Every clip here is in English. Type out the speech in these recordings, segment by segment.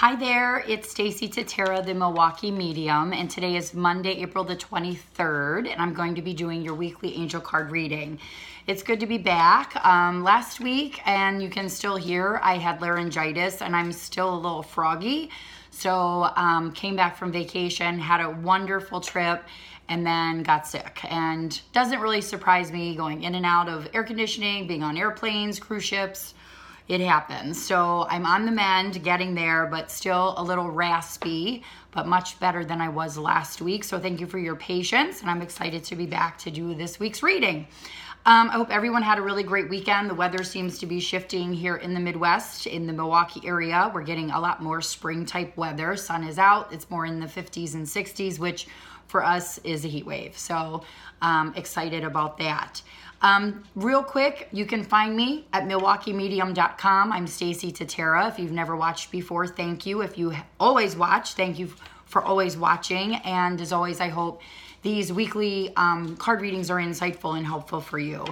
Hi there, it's Stacie Tatera, the Milwaukee medium, and today is Monday, April the 23rd, and I'm going to be doing your weekly angel card reading. It's good to be back. Last week, and you can still hear, I had laryngitis, and I'm still a little froggy, so came back from vacation, had a wonderful trip, and then got sick. And doesn't really surprise me going in and out of air conditioning, being on airplanes, cruise ships. It happens. So I'm on the mend, getting there, but still a little raspy, but much better than I was last week. So thank you for your patience, and I'm excited to be back to do this week's reading. I hope everyone had a really great weekend. The weather seems to be shifting here in the Midwest, in the Milwaukee area. We're getting a lot more spring type weather. Sun is out. It's more in the 50s and 60s, which for us is a heat wave. So excited about that. Real quick, you can find me at MilwaukeeMedium.com. I'm Stacie Tatera. If you've never watched before, thank you. If you always watch, thank you for always watching. And as always, I hope these weekly card readings are insightful and helpful for you.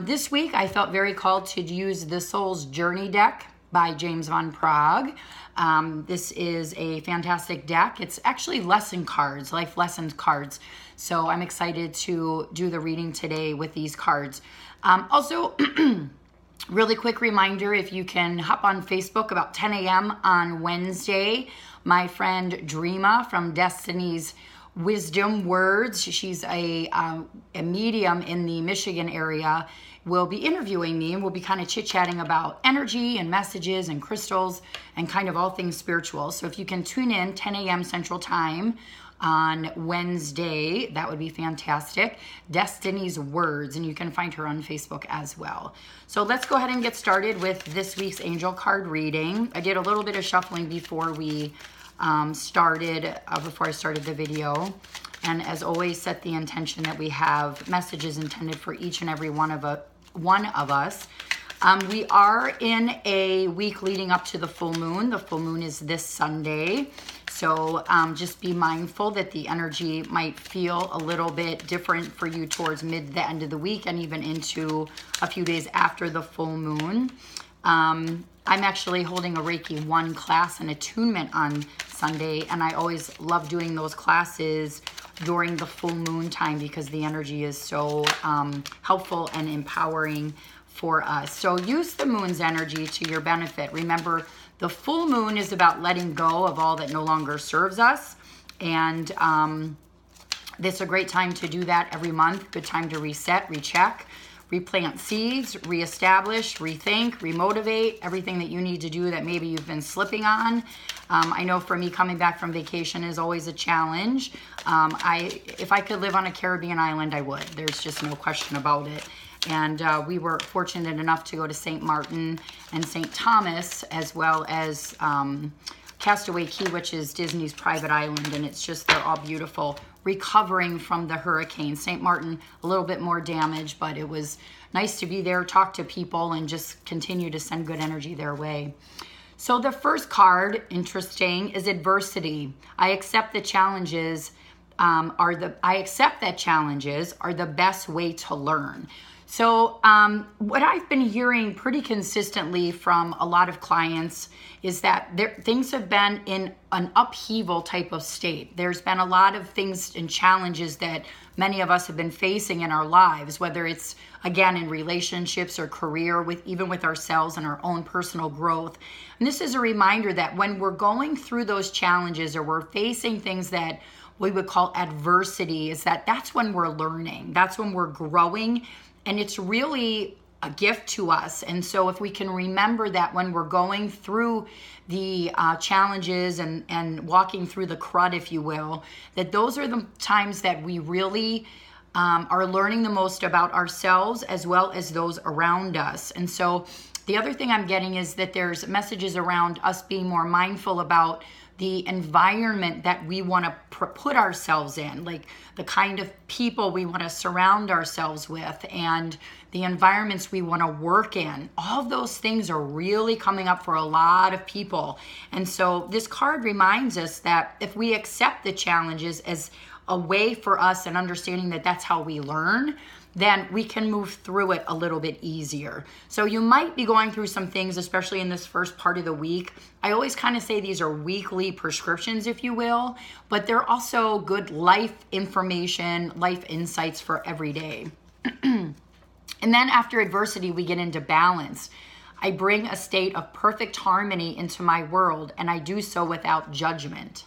This week, I felt very called to use the Soul's Journey deck by James Van Praagh. This is a fantastic deck. It's actually lesson cards, life lesson cards. So I'm excited to do the reading today with these cards. Also, really quick reminder, if you can hop on Facebook about 10 a.m. on Wednesday, my friend Dreama from Destiny's Wisdom Words, she's a medium in the Michigan area, will be interviewing me, and we'll be kind of chit-chatting about energy and messages and crystals and kind of all things spiritual. So if you can tune in 10 a.m. Central Time on Wednesday, that would be fantastic. Destiny's Words, and you can find her on Facebook as well. So let's go ahead and get started with this week's angel card reading. I did a little bit of shuffling before we started the video. And as always, set the intention that we have messages intended for each and every one of us. We are in a week leading up to the full moon. The full moon is this Sunday. So just be mindful that the energy might feel a little bit different for you towards the end of the week and even into a few days after the full moon. I'm actually holding a Reiki 1 class and attunement on Sunday, and I always love doing those classes during the full moon time because the energy is so helpful and empowering for us. So use the moon's energy to your benefit. Remember, the full moon is about letting go of all that no longer serves us, and this is a great time to do that every month. Good time to reset, recheck, replant seeds, reestablish, rethink, remotivate, everything that you need to do that maybe you've been slipping on. I know for me, coming back from vacation is always a challenge. If I could live on a Caribbean island, I would. There's just no question about it. And we were fortunate enough to go to St. Martin and St. Thomas, as well as Castaway Cay, which is Disney's private island, and it's just, they're all beautiful. Recovering from the hurricane. St. Martin, a little bit more damage, but it was nice to be there, talk to people, and just continue to send good energy their way. So the first card, interesting, is adversity. I accept that challenges are the best way to learn. So what I've been hearing pretty consistently from a lot of clients is that things have been in an upheaval type of state. There's been a lot of things and challenges that many of us have been facing in our lives, whether it's, again, in relationships or career, even with ourselves and our own personal growth. And this is a reminder that when we're going through those challenges or we're facing things that we would call adversity, is that's when we're learning. That's when we're growing. And it's really a gift to us. And so if we can remember that when we're going through the challenges and walking through the crud, if you will, that those are the times that we really are learning the most about ourselves as well as those around us. And so the other thing I'm getting is that there's messages around us being more mindful about the environment that we want to put ourselves in, like the kind of people we want to surround ourselves with and the environments we want to work in. All of those things are really coming up for a lot of people. And so this card reminds us that if we accept the challenges as a way for us and understanding that that's how we learn, then we can move through it a little bit easier. So you might be going through some things, especially in this first part of the week. I always kind of say these are weekly prescriptions, if you will, but they're also good life information, life insights for every day. And then after adversity, we get into balance. I bring a state of perfect harmony into my world, and I do so without judgment,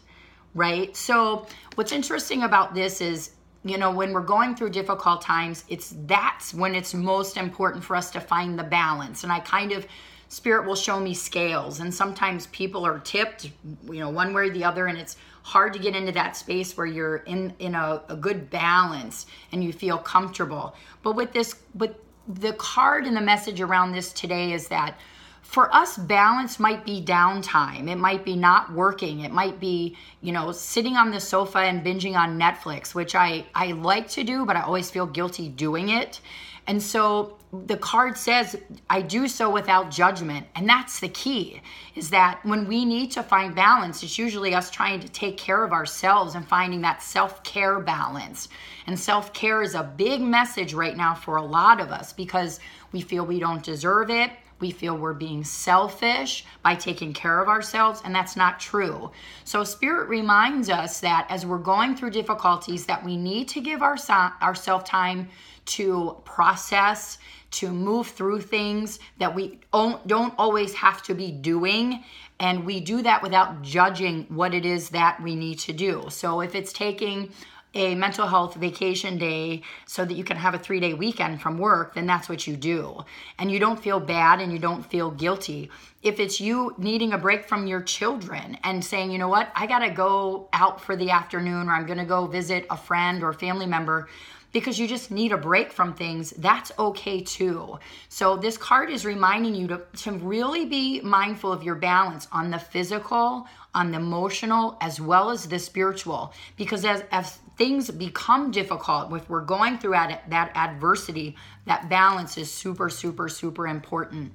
right? So what's interesting about this is, you know, when we're going through difficult times, that's when it's most important for us to find the balance. And Spirit will show me scales, and sometimes people are tipped, you know, one way or the other, and it's hard to get into that space where you're in a good balance and you feel comfortable. But the card and the message around this today is that for us, balance might be downtime. It might be not working. It might be, you know, sitting on the sofa and binging on Netflix, which I like to do, but I always feel guilty doing it. And so the card says, I do so without judgment. And that's the key, is that when we need to find balance, it's usually us trying to take care of ourselves and finding that self-care balance. And self-care is a big message right now for a lot of us because we feel we don't deserve it. We feel we're being selfish by taking care of ourselves, and that's not true. So Spirit reminds us that as we're going through difficulties, that we need to give ourselves time to process, to move through things that we don't always have to be doing, and we do that without judging what it is that we need to do. So if it's taking a mental health vacation day so that you can have a 3-day weekend from work, then that's what you do. And you don't feel bad and you don't feel guilty. If it's you needing a break from your children and saying, you know what, I got to go out for the afternoon, or I'm going to go visit a friend or family member because you just need a break from things, that's okay too. So this card is reminding you to really be mindful of your balance on the physical, on the emotional, as well as the spiritual. Because as things become difficult, if we're going through that adversity, that balance is super, super, super important.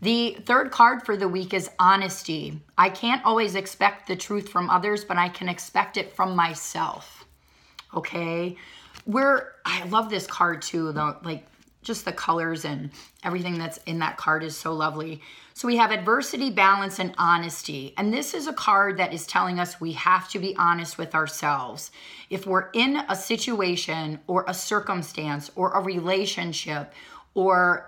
The third card for the week is honesty. I can't always expect the truth from others, but I can expect it from myself. Okay? I love this card too, just the colors and everything that's in that card is so lovely. So we have adversity, balance, and honesty. And this is a card that is telling us we have to be honest with ourselves. If we're in a situation or a circumstance or a relationship or,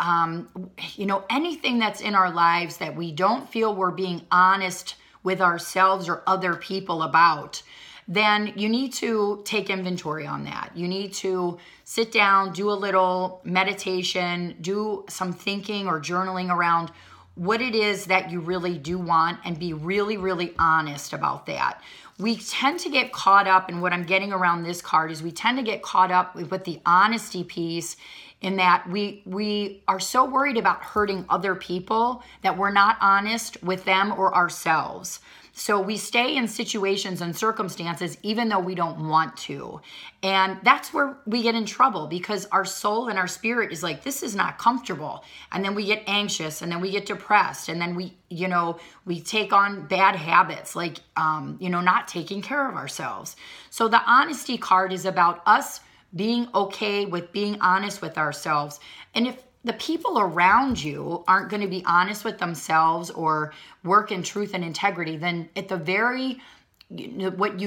anything that's in our lives that we don't feel we're being honest with ourselves or other people about, then you need to take inventory on that. You need to sit down, do a little meditation, do some thinking or journaling around what it is that you really do want and be really, really honest about that. We tend to get caught up, and what I'm getting around this card is we tend to get caught up with the honesty piece, in that we are so worried about hurting other people that we're not honest with them or ourselves. So we stay in situations and circumstances even though we don't want to. And that's where we get in trouble, because our soul and our spirit is like, this is not comfortable. And then we get anxious, and then we get depressed, and then we take on bad habits like, not taking care of ourselves. So the honesty card is about us being okay with being honest with ourselves. And if the people around you aren't going to be honest with themselves or work in truth and integrity, then at the very, what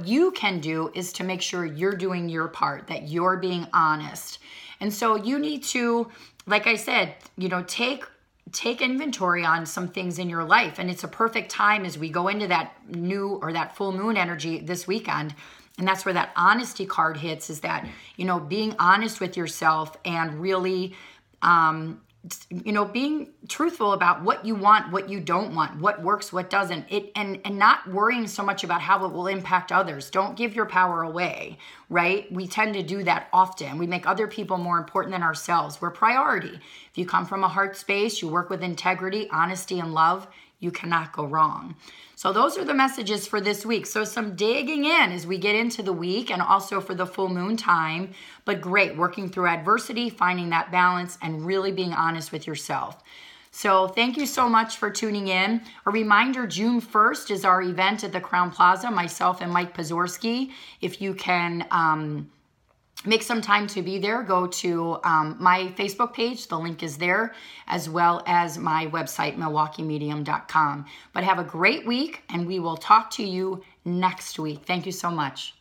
you can do is to make sure you're doing your part, that you're being honest. And so you need to, like I said, take inventory on some things in your life. And it's a perfect time as we go into that new or that full moon energy this weekend. And that's where that honesty card hits, is that, being honest with yourself and really, being truthful about what you want, what you don't want, what works, what doesn't, and not worrying so much about how it will impact others. Don't give your power away, right? We tend to do that often. We make other people more important than ourselves. We're priority. If you come from a heart space, you work with integrity, honesty, and love, you cannot go wrong. So those are the messages for this week. So some digging in as we get into the week, and also for the full moon time. But great, working through adversity, finding that balance, and really being honest with yourself. So thank you so much for tuning in. A reminder, June 1st is our event at the Crowne Plaza, myself and Mike Pazorski. If you can make some time to be there. Go to my Facebook page. The link is there, as well as my website, milwaukeemedium.com. But have a great week, and we will talk to you next week. Thank you so much.